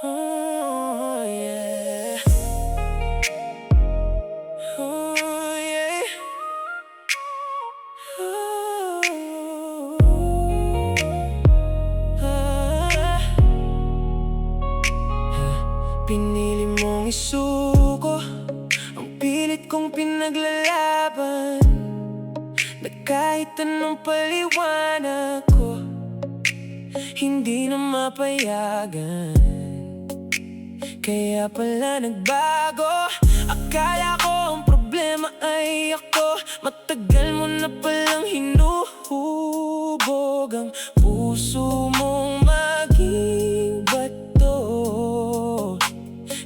Oh, yeah. Oh, yeah. Oh, ah. Pinili mong isuko ang pilit kong pinaglalaban, na kahit anong paliwanag ko hindi na mapayagan. Kaya pala nagbago. Akala ko ang problema ay ako. Matagal mo na palang hinuhubog ang puso mong maging bato.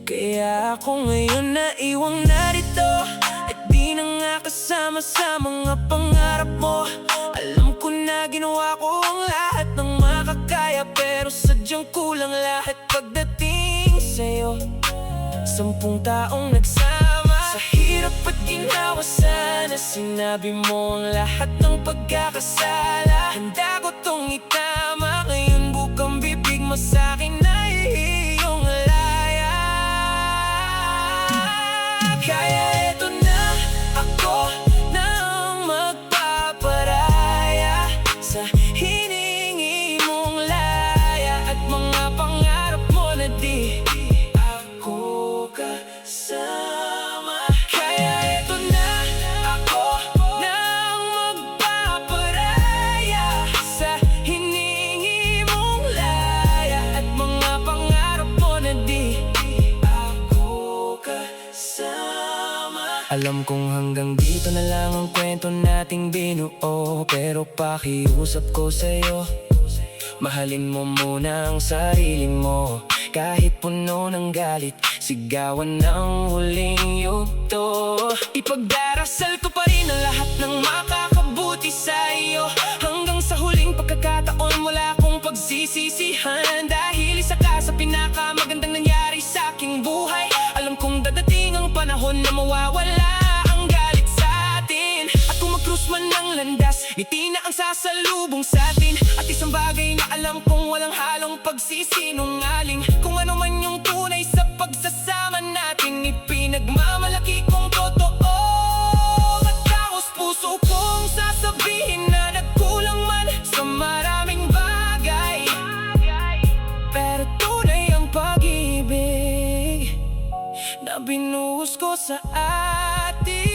Kaya ako ngayon naiwang narito, at di na nga kasama sa mga pangarap mo. Alam ko na ginawa ko ang lahat ng makakaya, pero sadyang kulang lahat pagdating sa'yo. 10 taong nagsama sa hirap at ginawa, sana sinabi mo ang lahat ng pagkakasala. Handa ko tong itama, ngayon bukang bibig mo sa'kin ay iyong alaya. Kaya eto na, ako na ang magpaparaya sa hiningi mong laya at mga pangarap mo na di ako kasama. Kaya eto na, ako na ang magpaparaya sa hiningi mong laya at mga pangarap mo na di ako kasama. Alam kong hanggang dito na lang ang kwento nating binuo, pero pakiusap ko sa'yo, mahalin mo muna ang sarili mo. Kahit puno ng galit, sigawan ng huling yugto. Ipagdarasal ko pa rin ang lahat ng makakabuti sa iyo. Hanggang sa huling pagkakataon, wala akong pagsisisihan, dahil isa ka sa pinakamagandang nangyari sa aking buhay. Alam kong dadating ang panahon na mawawala ang galit sa atin, at kung mag-cruise man ng landas, ngiti na ang sasalubong sa atin. At isang bagay na alam kong walang halong pagsisinungaling, kung ano man yung tunay sa pagsasama natin, ipinagmamalaki kong totoo. At taos puso kong sasabihin na nagkulang man sa maraming bagay, pero tunay ang pag-ibig na binuhos ko sa atin.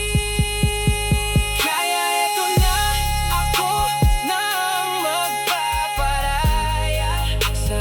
Kaya eto na, ako na ang magpaparaya sa